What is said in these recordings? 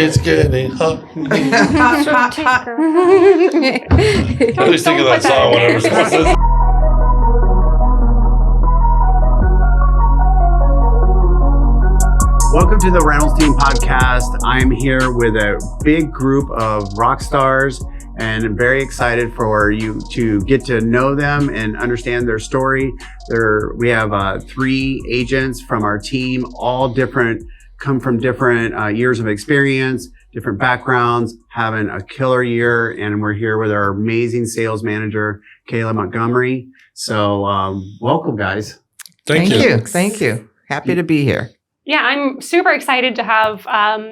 It's getting hot. I always think of that song whenever someone says. Welcome to the Reynolds Team podcast. I'm here with a big group of rock stars, and I'm very excited for you to get to know them and understand their story. We have 3 agents from our team, all come from different years of experience, different backgrounds, having a killer year. And we're here with our amazing sales manager, Kayla Montgomery. So welcome, guys. Thank you. Thank you. Happy to be here. Yeah, I'm super excited to have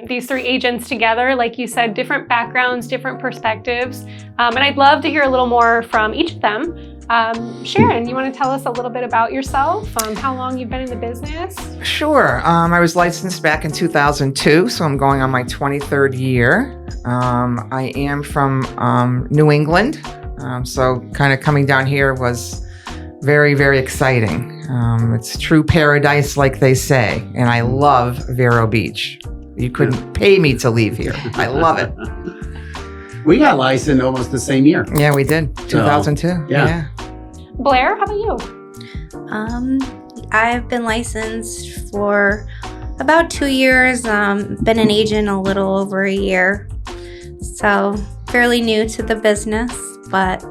these 3 agents together. Like you said, different backgrounds, different perspectives. And I'd love to hear a little more from each of them. Sharon, you want to tell us a little bit about yourself, how long you've been in the business? Sure. I was licensed back in 2002, so I'm going on my 23rd year. I am from New England, so kind of coming down here was very, very exciting. It's true paradise, like they say, and I love Vero Beach. You couldn't pay me to leave here. I love it. We got licensed almost the same year. Yeah, we did. 2002. Yeah. Blair, how about you? I've been licensed for about 2 years. Been an agent a little over a year. So fairly new to the business, but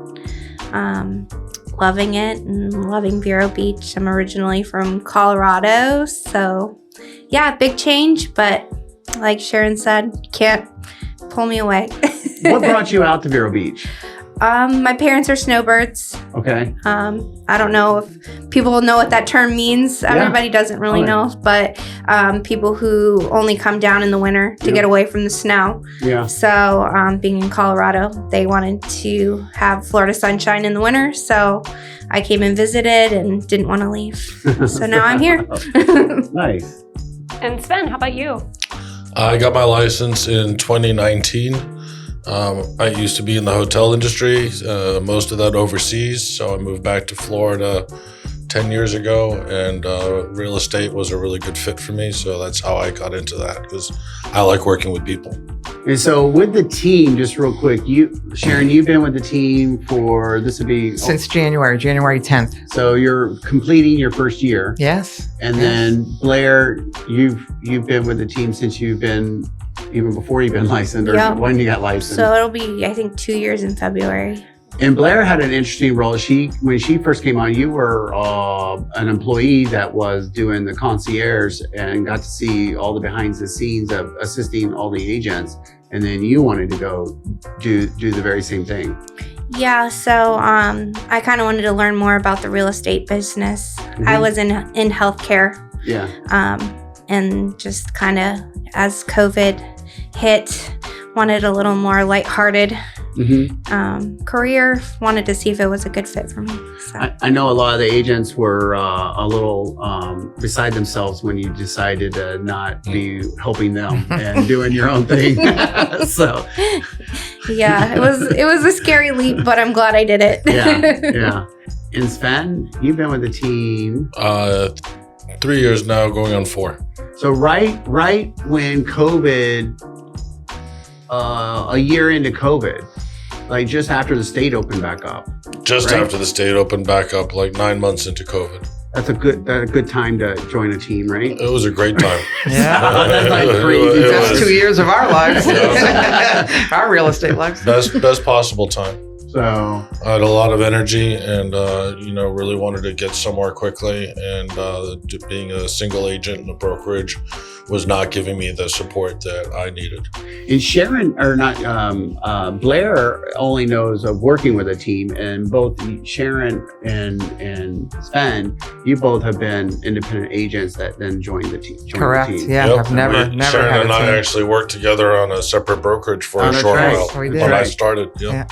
loving it and loving Vero Beach. I'm originally from Colorado, so yeah, big change, but like Sharon said, can't pull me away. What brought you out to Vero Beach? My parents are snowbirds. Okay. I don't know if people know what that term means. Everybody doesn't really know, but people who only come down in the winter to get away from the snow. Yeah. So being in Colorado, they wanted to have Florida sunshine in the winter. So I came and visited and didn't want to leave. So now I'm here. Nice. And Sven, how about you? I got my license in 2019. I used to be in the hotel industry, most of that overseas. So I moved back to Florida 10 years ago, and real estate was a really good fit for me. So that's how I got into that, because I like working with people. And so with the team, just real quick, Sharon, you've been with the team for, this would be... Since January 10th. So you're completing your first year. Yes. And then Blair, you've been with the team since you've been, even before you've been licensed, or when you got licensed. So it'll be, I think, 2 years in February. And Blair had an interesting role. When she first came on, you were an employee that was doing the concierge and got to see all the behind the scenes of assisting all the agents. And then you wanted to go do the very same thing. Yeah, so I kind of wanted to learn more about the real estate business. Mm-hmm. I was in healthcare. Yeah. And just kind of as COVID hit, wanted a little more lighthearted career. Wanted to see if it was a good fit for me. So. I know a lot of the agents were a little beside themselves when you decided to not be helping them and doing your own thing. So yeah, it was a scary leap, but I'm glad I did it. Yeah. And Sven, you've been with the team 3 years now, going on 4. So right when COVID, a year into COVID, like just after the state opened back up. Just after the state opened back up, like 9 months into COVID. That's a good time to join a team, right? It was a great time. Yeah. That's like crazy. That's 2 years of our lives. Our real estate lives. Best possible time. So I had a lot of energy and, really wanted to get somewhere quickly. And being a single agent in a brokerage was not giving me the support that I needed. And Blair only knows of working with a team, and both Sharon and Sven, you both have been independent agents that then joined the team. Correct. Yeah, Yep. I've never Sharon had and a team. I actually worked together on a separate brokerage for a short while when I started. Yeah.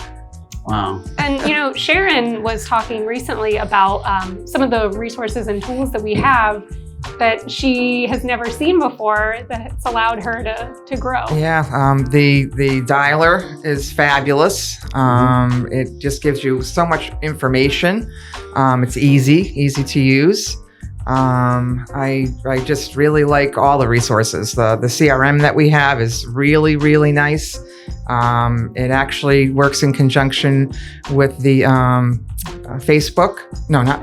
Wow. And, Sharon was talking recently about some of the resources and tools that we have that she has never seen before that's allowed her to grow. Yeah, the dialer is fabulous. It just gives you so much information. It's easy to use. I just really like all the resources. The CRM that we have is really, really nice. It actually works in conjunction with the Facebook. No, not.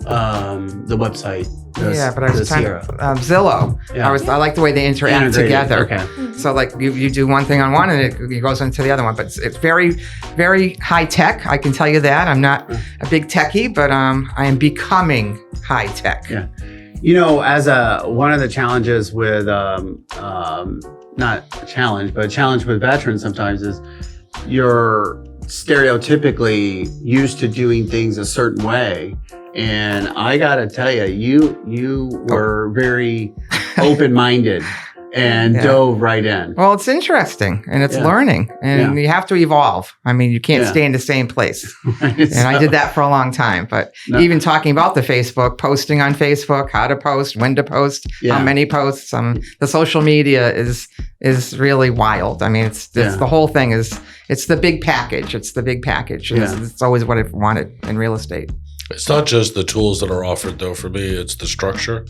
The website. But I was trying to Zillow. Yeah. I like the way they interact Integrated. together. Okay. So like you do one thing on one and it goes into the other one, but it's very, very high tech. I can tell you that. I'm not a big techie, but I am becoming high tech. Yeah. As one of the challenges with not a challenge, but a challenge with veterans sometimes is you're stereotypically used to doing things a certain way. And I gotta tell you, you were very open-minded and dove right in. Well, it's interesting and it's learning and you have to evolve. I mean, you can't stay in the same place. And I did that for a long time. But even talking about the Facebook, posting on Facebook, how to post, when to post, how many posts, the social media is really wild. I mean, it's the whole thing it's the big package. It's the big package. It's always what I've wanted in real estate. It's not just the tools that are offered, though. For me, it's the structure,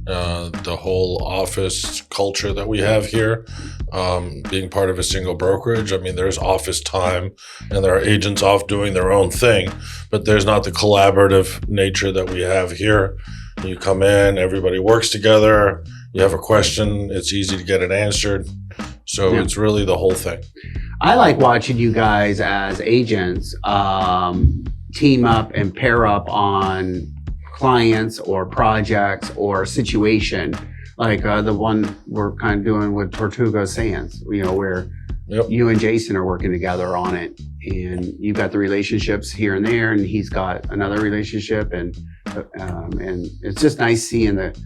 the whole office culture that we have here. Being part of a single brokerage, I mean, there's office time and there are agents off doing their own thing, but there's not the collaborative nature that we have here. You come in, everybody works together. You have a question, it's easy to get it answered. So it's really the whole thing. I like watching you guys as agents team up and pair up on clients or projects or situation, like the one we're kind of doing with Tortuga Sands, where you and Jason are working together on it, and you've got the relationships here and there, and he's got another relationship, and it's just nice seeing the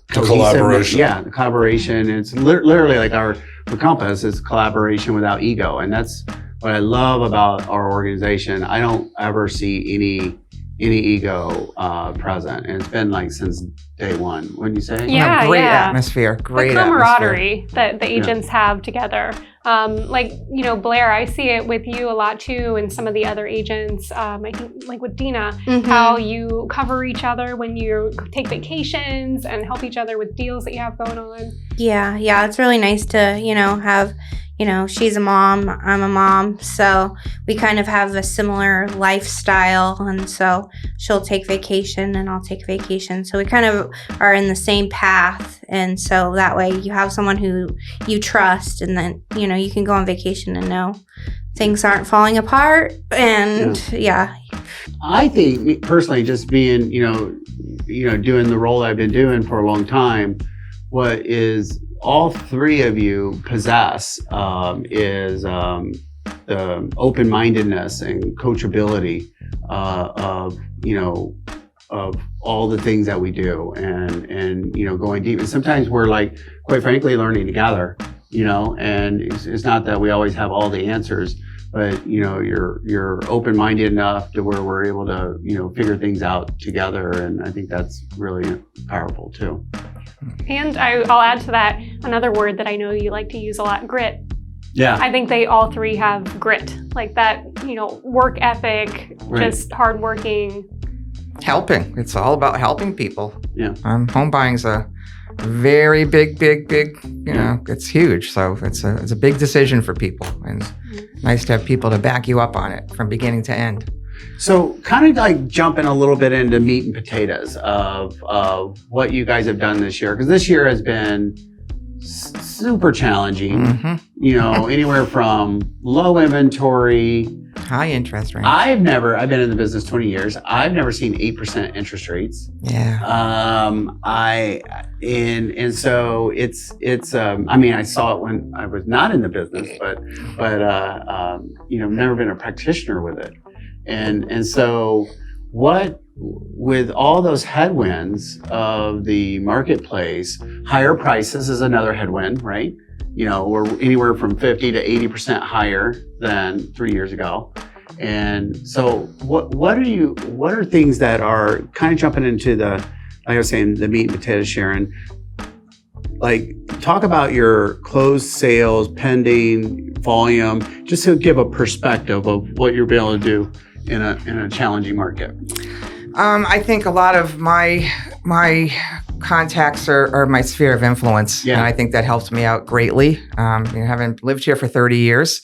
collaboration. Yeah, the collaboration. It's literally like our Compass is collaboration without ego, and that's what I love about our organization. I don't ever see any ego present, and it's been like since day one. Wouldn't you say? Yeah, great atmosphere. Great the camaraderie atmosphere. that the agents have together. Blair, I see it with you a lot too, and some of the other agents. I think like with Dina, how you cover each other when you take vacations and help each other with deals that you have going on. Yeah, it's really nice to have. She's a mom, I'm a mom, so we kind of have a similar lifestyle, and so she'll take vacation and I'll take vacation. So we kind of are in the same path, and so that way you have someone who you trust, and then, you can go on vacation and know things aren't falling apart, and I think personally, just being, doing the role I've been doing for a long time, what is all three of you possess is the open-mindedness and coachability of all the things that we do, and going deep. And sometimes we're like, quite frankly, learning together, and it's not that we always have all the answers, but you're open-minded enough to where we're able to figure things out together, and I think that's really powerful too. And I'll add to that another word that I know you like to use a lot: grit. Yeah. I think they all three have grit, like that, work ethic, just hardworking. Helping. It's all about helping people. Yeah. Home buying's a very big, it's huge. So it's a big decision for people, and nice to have people to back you up on it from beginning to end. So kind of like jumping a little bit into meat and potatoes of what you guys have done this year, because this year has been super challenging, anywhere from low inventory, high interest rates. I've been in the business 20 years. I've never seen 8% interest rates. Yeah. So it's I mean, I saw it when I was not in the business, but never been a practitioner with it. And so what, with all those headwinds of the marketplace, higher prices is another headwind, right? We're anywhere from 50 to 80% higher than 3 years ago. And so what are things that are kind of jumping into like I was saying, the meat and potatoes, Sharon? Like, talk about your closed sales, pending, volume, just to give a perspective of what you're able to do in a challenging market. I think a lot of my contacts are my sphere of influence, and I think that helped me out greatly. Having lived here for 30 years,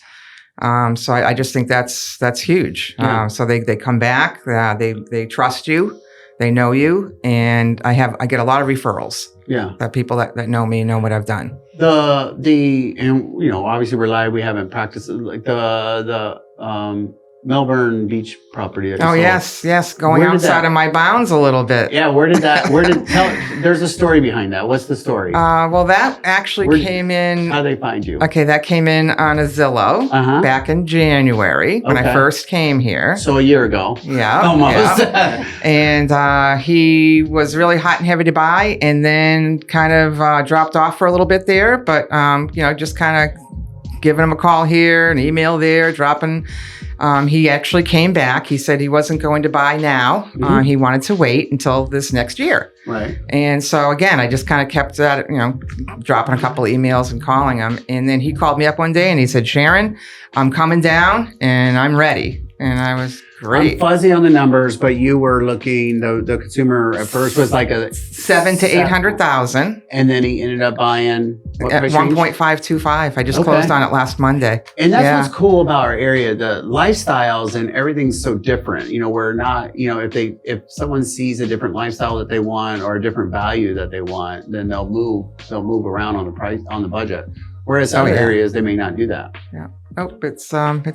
so I just think that's huge. So they come back, they trust you, they know you, and I get a lot of referrals. Yeah, that people that know me know what I've done. And obviously we're live. We haven't practiced like the Melbourne Beach property. Yes, going outside of my bounds a little bit. Yeah, there's a story behind that. What's the story? Well, that actually came in. How'd they find you? Okay, that came in on a Zillow back in January when I first came here. So a year ago. Yeah. Almost. Yeah. And he was really hot and heavy to buy, and then kind of dropped off for a little bit there, but just kind of giving him a call here, an email there, dropping. He actually came back. He said he wasn't going to buy now. He wanted to wait until this next year. Right. And so again, I just kind of kept that, dropping a couple of emails and calling him. And then he called me up one day and he said, Sharon, I'm coming down and I'm ready. And I was great. I'm fuzzy on the numbers, but you were looking, the consumer at first was like a 700,000 to 800,000. And then he ended up buying at 1.525. I just closed on it last Monday. And that's what's cool about our area. The lifestyles and everything's so different. We're not, if someone sees a different lifestyle that they want or a different value that they want, then they'll move around on the price, on the budget. Whereas other areas, they may not do that. Yeah. Nope, it's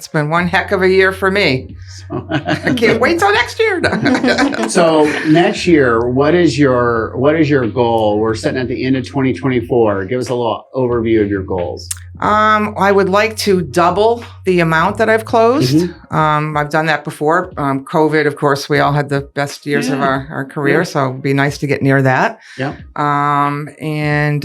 been one heck of a year for me. I can't wait till next year. So next year, what is your goal? We're sitting at the end of 2024. Give us a little overview of your goals. I would like to double the amount that I've closed. I've done that before. COVID, of course, we all had the best years of our career, so it'd be nice to get near that. Yeah. And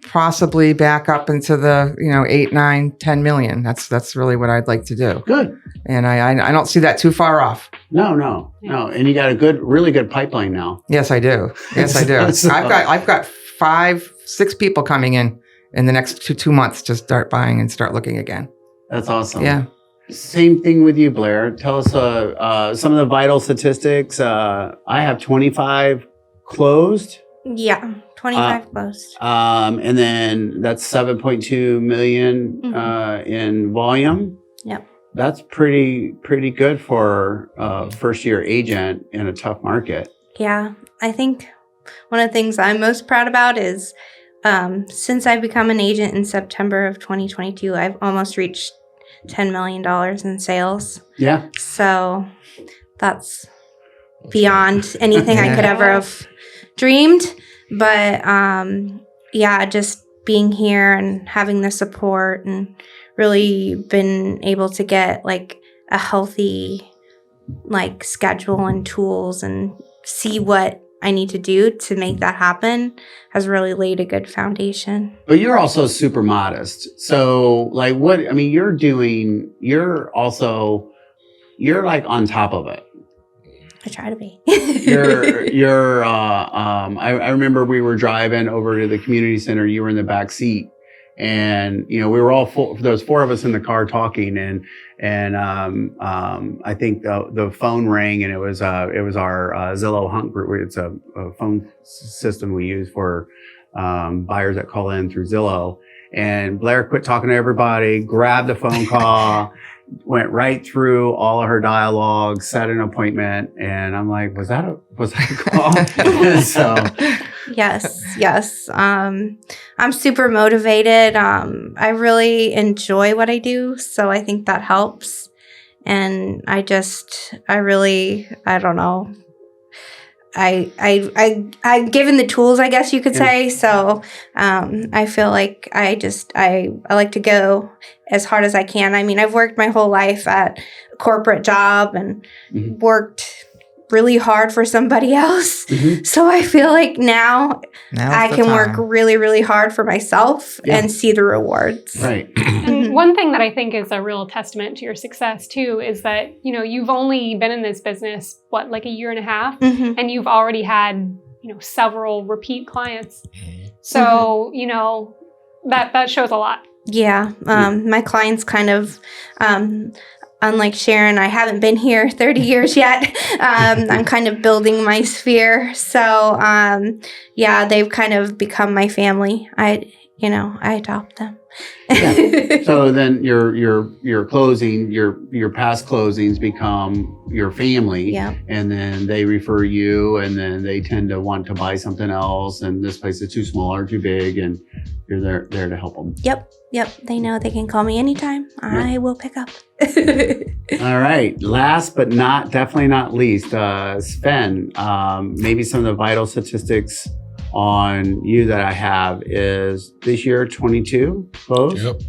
possibly back up into the 8, 9, 10 million. That's really what I'd like to do. Good. And I don't see that too far off. No. And you got a really good pipeline now. Yes, I do. So, I've got 5, 6 people coming in the next 2 months to start buying and start looking again. That's awesome. Yeah. Same thing with you, Blair. Tell us some of the vital statistics. I have 25 closed. Yeah, 25 closed. And then that's 7.2 million in volume. Yep. That's pretty good for a first-year agent in a tough market. Yeah, I think one of the things I'm most proud about is since I've become an agent in September of 2022, I've almost reached $10 million in sales. Yeah. So that's beyond anything I could ever have dreamed. But just being here and having the support and really been able to get like a healthy like schedule and tools and see what I need to do to make that happen has really laid a good foundation. But you're also super modest. So like you're like on top of it. I try to be. I remember we were driving over to the community center. You were in the back seat, and we were all full. There was 4 of us in the car talking, and I think the phone rang, and it was our Zillow Hunt group. It's a phone system we use for buyers that call in through Zillow. And Blair quit talking to everybody, grabbed the phone call. Went right through all of her dialogue, set an appointment, and I'm like, was that a call? So yes. I'm super motivated. I really enjoy what I do, so I think that helps. And I don't know. I'm given the tools, I guess you could say. So I feel like I like to go as hard as I can. I mean, I've worked my whole life at a corporate job and worked really hard for somebody else. So I feel like now I can work really, really hard for myself and see the rewards. Right. And one thing that I think is a real testament to your success too is that, you've only been in this business, like a year and a half, and you've already had, several repeat clients. So, that shows a lot. Yeah. My clients kind of, unlike Sharon, I haven't been here 30 years yet. I'm kind of building my sphere. So, yeah, they've kind of become my family. I adopt them. Yeah. So then your closing, your past closings become your family. Yeah. And then they refer you, and then they tend to want to buy something else, and this place is too small or too big, and you're there to help them. Yep. They know they can call me anytime. I will pick up. All right. Last but definitely not least, Sven, maybe some of the vital statistics on you that I have is this year 22 closed. Yep.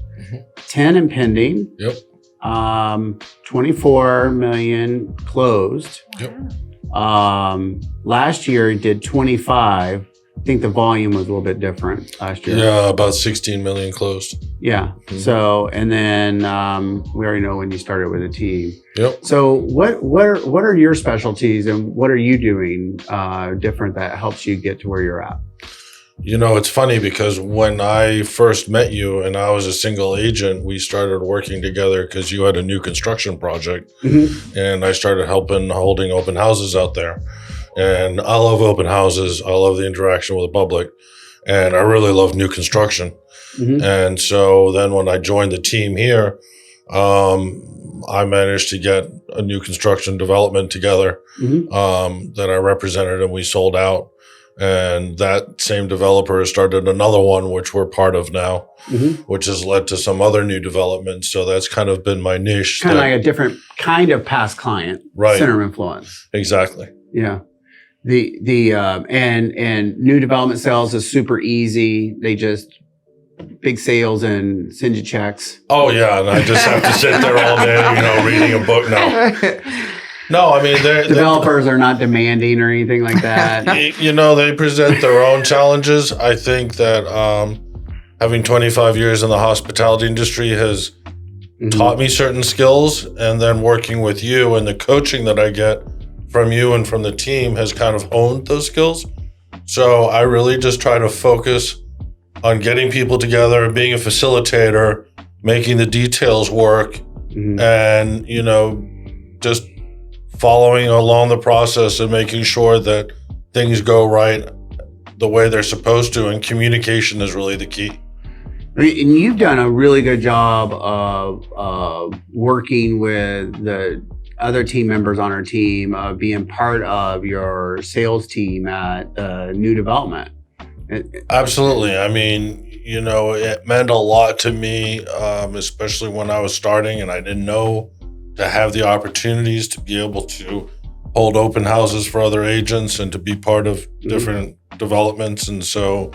10 impending. Yep. 24 million closed. Yep. Last year it did 25. I think the volume was a little bit different last year. Yeah, about 16 million closed. Yeah. Mm-hmm. So, and then we already know when you started with a team. Yep. So what are your specialties, and what are you doing different that helps you get to where you're at? You know, it's funny because when I first met you and I was a single agent, we started working together because you had a new construction project, and I started holding open houses out there. And I love open houses. I love the interaction with the public, and I really love new construction. And so then when I joined the team here, I managed to get a new construction development together that I represented, and we sold out. And that same developer started another one, which we're part of now, which has led to some other new developments. So that's kind of been my niche. Kind of like a different kind of past client, right? Center of influence. Exactly. Yeah. And new development sales is super easy. They just big sales and send you checks. Oh yeah, and I just have to sit there all day, reading a book now. No, I mean, developers are not demanding or anything like that. They present their own challenges. I think that having 25 years in the hospitality industry has taught me certain skills, and then working with you and the coaching that I get from you and from the team has kind of honed those skills. So I really just try to focus on getting people together, being a facilitator, making the details work, and, just following along the process and making sure that things go right the way they're supposed to. And communication is really the key. And you've done a really good job of working with the other team members on our team, being part of your sales team at new development. Absolutely. I mean, it meant a lot to me, especially when I was starting and I didn't know to have the opportunities to be able to hold open houses for other agents and to be part of different developments. And so,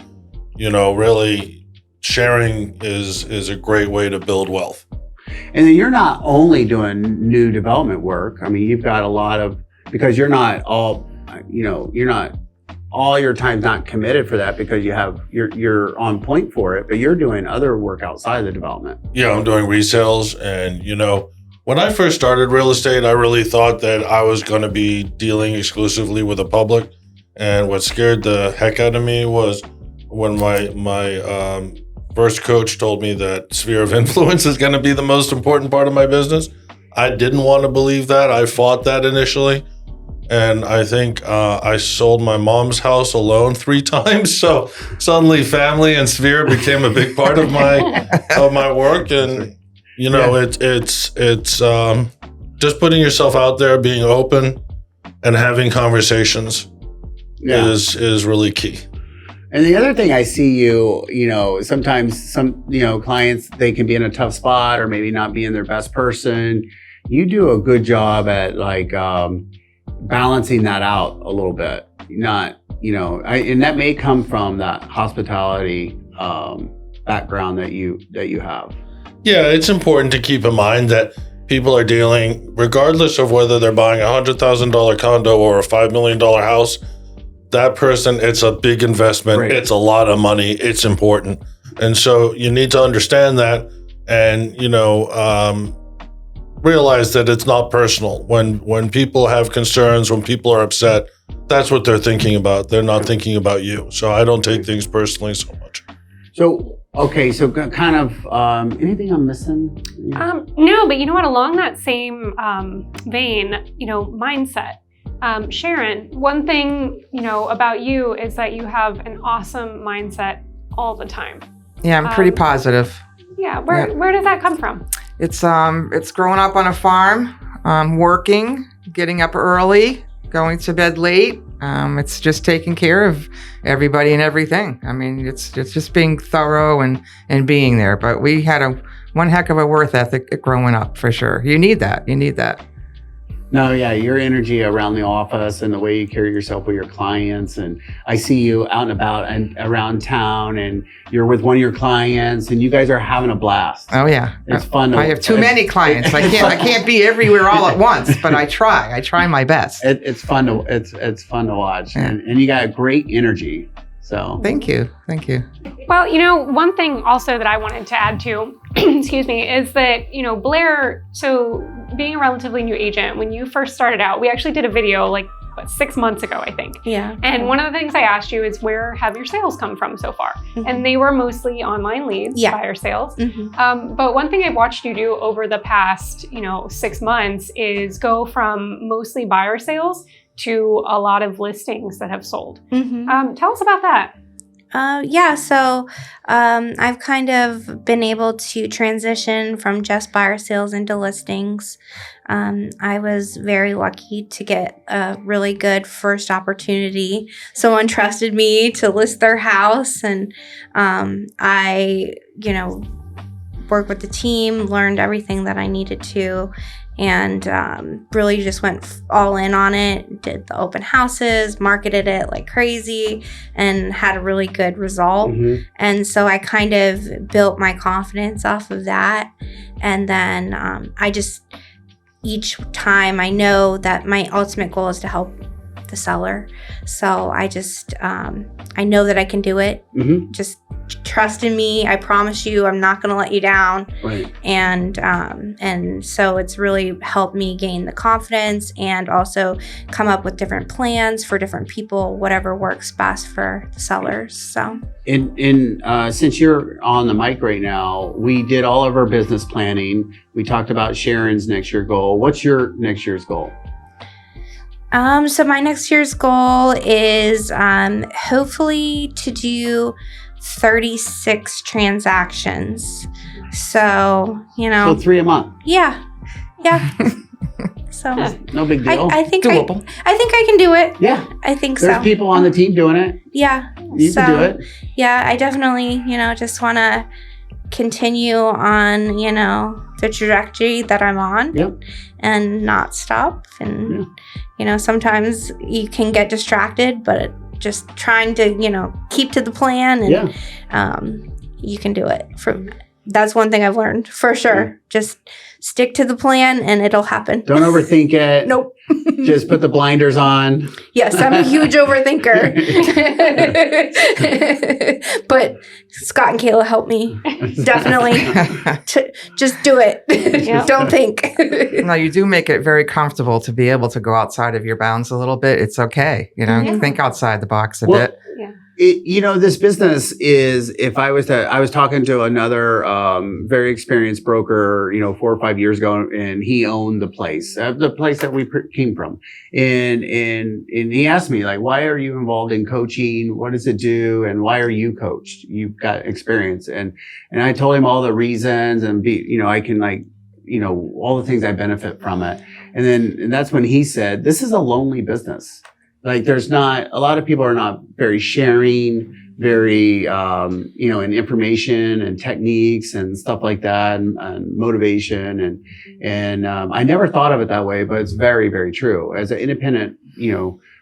really sharing is a great way to build wealth. And then you're not only doing new development work. I mean, you've got a lot of, because you're not all your time's not committed for that because you're on point for it, but you're doing other work outside of the development. Yeah, I'm doing resales. And, when I first started real estate, I really thought that I was going to be dealing exclusively with the public. And what scared the heck out of me was when my first coach told me that sphere of influence is going to be the most important part of my business. I didn't want to believe that. I fought that initially. And I think I sold my mom's house alone 3 times. So suddenly family and sphere became a big part of my work. And, it's just putting yourself out there, being open and having conversations is really key. And the other thing I see sometimes some clients, they can be in a tough spot or maybe not being their best person. You do a good job at balancing that out a little bit. And that may come from that hospitality background that you have. Yeah, it's important to keep in mind that people are dealing, regardless of whether they're buying a $100,000 condo or a $5 million house, that person, it's a big investment. Right. It's a lot of money. It's important. And so you need to understand that and, realize that it's not personal. When people have concerns, when people are upset, that's what they're thinking about. They're not thinking about you. So I don't take things personally so much. So Okay, so kind of anything I'm missing? No, but you know what? Along that same vein, mindset. Sharon, one thing, about you is that you have an awesome mindset all the time. Yeah, I'm pretty positive. Yeah, where does that come from? It's growing up on a farm, working, getting up early, going to bed late. It's just taking care of everybody and everything. I mean, it's just being thorough and being there. But we had one heck of a work ethic growing up, for sure. You need that. No, yeah, your energy around the office and the way you carry yourself with your clients. And I see you out and about and around town, and you're with one of your clients, and you guys are having a blast. Oh yeah, it's fun. I have too many clients. I can't be everywhere all at once, but I try. I try my best. It's fun to watch, yeah. and you got great energy. So thank you. Well, one thing also that I wanted to add to, excuse me, is that, Blair, so being a relatively new agent, when you first started out, we actually did a video 6 months ago, I think. Yeah. And one of the things I asked you is, where have your sales come from so far? Mm-hmm. And they were mostly online leads, buyer sales. Mm-hmm. But one thing I've watched you do over the past, 6 months is go from mostly buyer sales to a lot of listings that have sold. Mm-hmm. Tell us about that. So I've kind of been able to transition from just buyer sales into listings. I was very lucky to get a really good first opportunity. Someone trusted me to list their house, and I, worked with the team, learned everything that I needed to, and really just went all in on it, did the open houses, marketed it like crazy, and had a really good result. Mm-hmm. And so I kind of built my confidence off of that. And then each time I know that my ultimate goal is to help the seller. So I just, I know that I can do it. Mm-hmm. Just trust in me. I promise you, I'm not going to let you down. Right. And so it's really helped me gain the confidence and also come up with different plans for different people, whatever works best for the sellers. So since you're on the mic right now, we did all of our business planning. We talked about Sharon's next year goal. What's your next year's goal? So my next year's goal is hopefully to do 36 transactions. So, So 3 a month. Yeah. So no big deal. I think doable. I think I can do it. Yeah. I think There's people on the team doing it. Yeah. You can do it. Yeah, I definitely, just want to continue on, the trajectory that I'm on. Yep. And not stop. And, sometimes you can get distracted, but just trying to, keep to the plan, and you can do it. That's one thing I've learned for sure. Yeah. Just stick to the plan and it'll happen. Don't overthink it. Nope. Just put the blinders on. Yes, I'm a huge overthinker. But Scott and Kayla help me. Definitely. Just do it. Yep. Don't think. No, you do make it very comfortable to be able to go outside of your bounds a little bit. It's okay. Think outside the box a bit. Yeah. This business is, I was talking to another very experienced broker, 4 or 5 years ago, and he owned the place that we came from. And he asked me, why are you involved in coaching? What does it do? And why are you coached? You've got experience. And I told him all the reasons and I can all the things I benefit from it. And that's when he said, this is a lonely business. There's not, a lot of people are not very sharing, very, in information and techniques and stuff like that, and motivation. And I never thought of it that way, but it's very, very true. As an independent,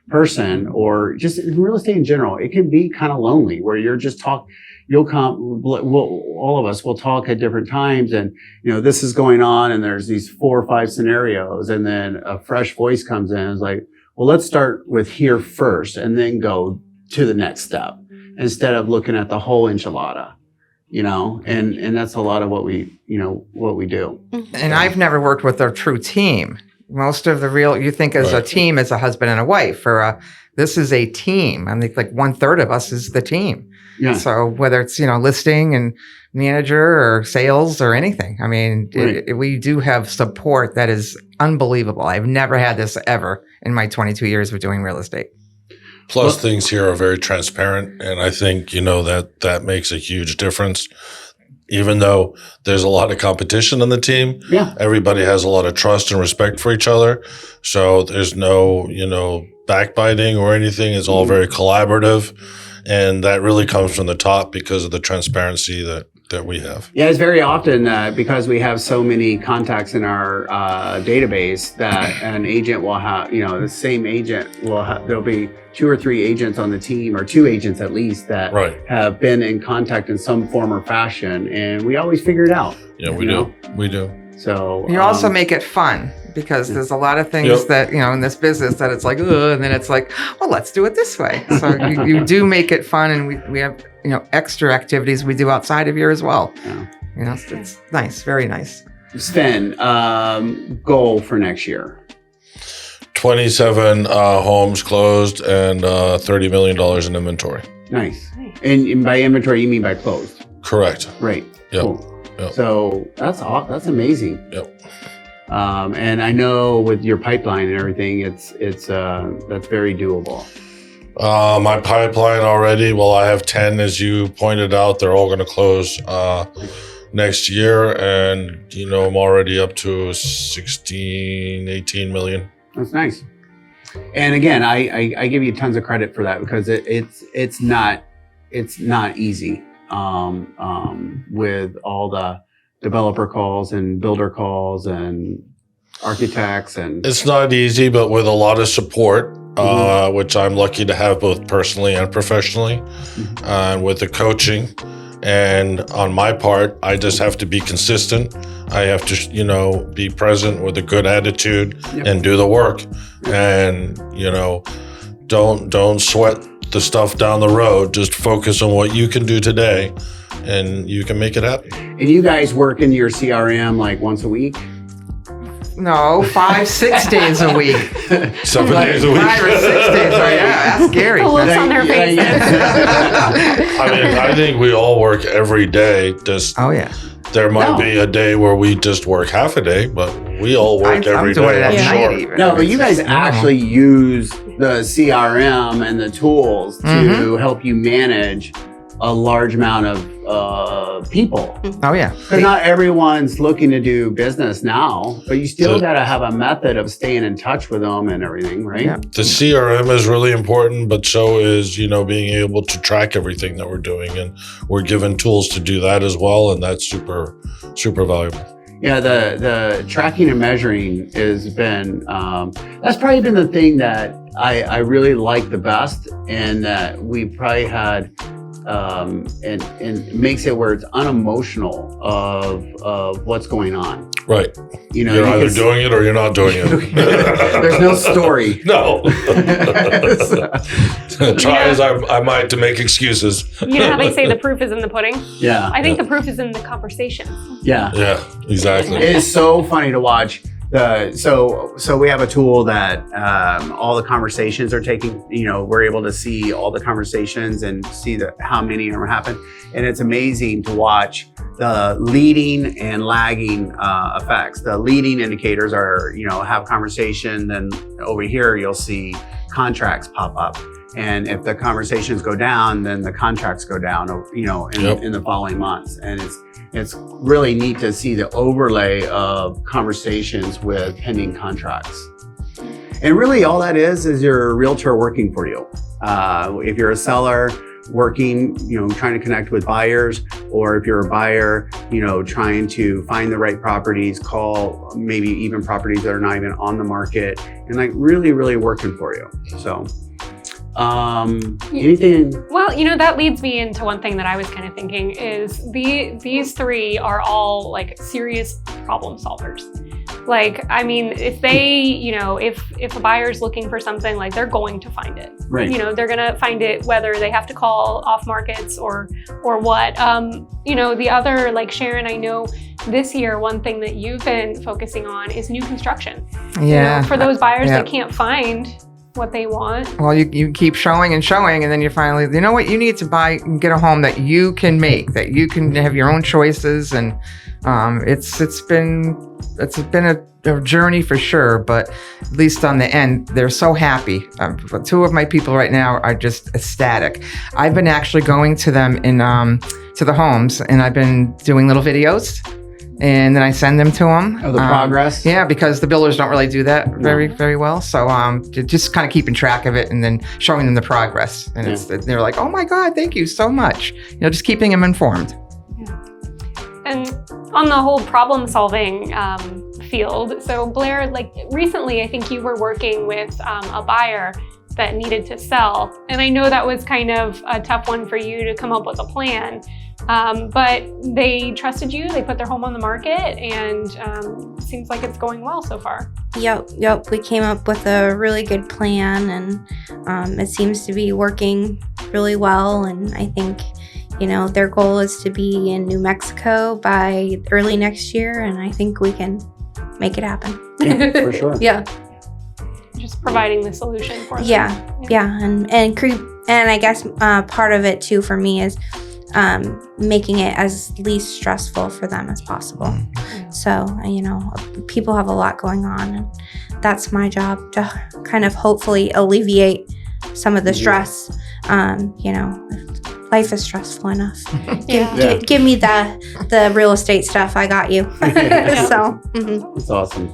person, or just in real estate in general, it can be kind of lonely where you're just all of us will talk at different times, and, this is going on, and there's these 4 or 5 scenarios, and then a fresh voice comes in and is like, well, let's start with here first and then go to the next step instead of looking at the whole enchilada, and that's a lot of what we do. And I've never worked with a true team. Most of you think as a team as a husband and a wife, this is a team. I think 1/3 of us is the team. Yeah. So whether it's, listing and manager or sales or anything, I mean, Right. we do have support that is unbelievable. I've never had this ever in my 22 years of doing real estate. Plus, things here are very transparent, and I think that makes a huge difference. Even though there's a lot of competition on the team, everybody has a lot of trust and respect for each other. So there's no, backbiting or anything. It's all very collaborative, and that really comes from the top because of the transparency that we have. Yeah, it's very often because we have so many contacts in our database that an agent will have, the same agent will have, there'll be 2 or 3 agents on the team, or 2 agents at least, that have been in contact in some form or fashion, and we always figure it out. Yeah, we do. We do. So you also make it fun, because there's a lot of things that, in this business that it's like, ugh, and then it's like, well, let's do it this way. So you do make it fun, and we have, extra activities we do outside of here as well. Yeah. It's nice, very nice. Sven, goal for next year? 27 homes closed and $30 million in inventory. Nice. And by inventory, you mean by closed? Correct. Right. Yep. Cool. Yep. So that's amazing. Yep. And I know with your pipeline and everything, it's that's very doable. My pipeline already, I have 10, as you pointed out. They're all going to close next year. And, I'm already up to 18 million. That's nice. And again, I give you tons of credit for that, because it's not easy with all the developer calls and builder calls and architects, and it's not easy, but with a lot of support, which I'm lucky to have both personally and professionally, and with the coaching. And on my part, I just have to be consistent. I have to, be present with a good attitude and do the work. And, don't sweat the stuff down the road. Just focus on what you can do today, and you can make it happen. And you guys work in your CRM like once a week? No, 5-6 days a week. 7 days a week. 5 or 6 days. That's scary. The looks on their faces. I think we all work every day. There might be a day where we just work half a day, but we all work every day. I'm sure. even. No, but you guys actually use the CRM and the tools to help you manage a large amount of people. Oh, yeah. Because not everyone's looking to do business now, but you still got to have a method of staying in touch with them and everything, right? Yeah. The CRM is really important, but so is, being able to track everything that we're doing. And we're given tools to do that as well. And that's super, super valuable. Yeah, the tracking and measuring has been, that's probably been the thing that I really like the best, and that we probably had, and makes it where it's unemotional of what's going on. Right. You're either doing it or you're not doing it. There's no story. No. Try as I might to make excuses. You know how they say the proof is in the pudding? Yeah. I think the proof is in the conversation. Yeah. Yeah, exactly. It is so funny to watch. So we have a tool that all the conversations are taking, we're able to see all the conversations and see how many of them happen. And it's amazing to watch the leading and lagging effects. The leading indicators are, have conversation, then over here you'll see contracts pop up. And if the conversations go down, then the contracts go down, in the following months. And it's really neat to see the overlay of conversations with pending contracts. And really all that is your realtor working for you. If you're a seller working, trying to connect with buyers, or if you're a buyer, trying to find the right properties, call maybe even properties that are not even on the market, and really, really working for you. So anything? Well, that leads me into one thing that I was kind of thinking is these 3 are all serious problem solvers. If they, if a buyer's looking for something, they're going to find it. Right. They're going to find it whether they have to call off markets or what. The other, Sharon, I know this year, one thing that you've been focusing on is new construction. Yeah. For those buyers that can't find what they want? Well, you keep showing and showing, and then you finally, you know what, you need to buy and get a home that you can make, that you can have your own choices, and it's been a journey for sure, but at least on the end, they're so happy. Two of my people right now are just ecstatic. I've been actually going to them to the homes, and I've been doing little videos, and then I send them to them. Oh, the progress? Yeah, because the builders don't really do that very well. So just kind of keeping track of it and then showing them the progress. And they're like, oh my God, thank you so much. Just keeping them informed. Yeah. And on the whole problem solving field, so Blair, like recently, I think you were working with a buyer that needed to sell. And I know that was kind of a tough one for you to come up with a plan. But they trusted you, they put their home on the market, and seems like it's going well so far. Yep. We came up with a really good plan, and it seems to be working really well. And I think, their goal is to be in New Mexico by early next year, and I think we can make it happen. Yeah, for sure. Yeah. Just providing the solution for them. Yeah. And I guess part of it too for me is making it as least stressful for them as possible. So, people have a lot going on, and that's my job to kind of hopefully alleviate some of the stress. Life is stressful enough. Give me the real estate stuff. I got you. So, That's awesome.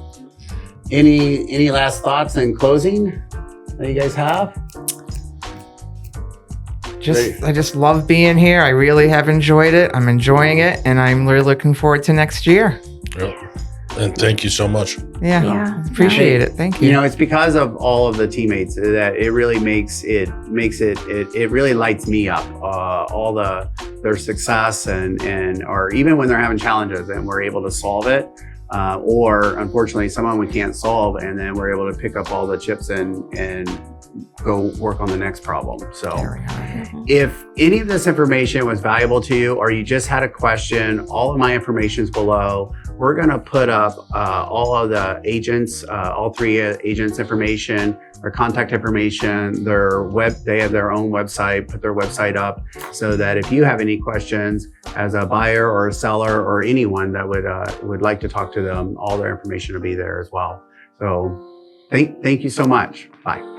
Any last thoughts in closing that you guys have? I just love being here. I really have enjoyed it. I'm enjoying it, and I'm really looking forward to next year. Yep. And thank you so much. Yeah. Appreciate it. Thank you. It's because of all of the teammates that it really it really lights me up. All their success or even when they're having challenges and we're able to solve it. Or unfortunately, someone we can't solve, and then we're able to pick up all the chips and go work on the next problem. So if any of this information was valuable to you, or you just had a question, all of my information is below. We're going to put up all of the agents, all three agents' information, their contact information, they have their own website, put their website up, so that if you have any questions as a buyer or a seller or anyone that would like to talk to them, all their information will be there as well. So thank you so much. Bye.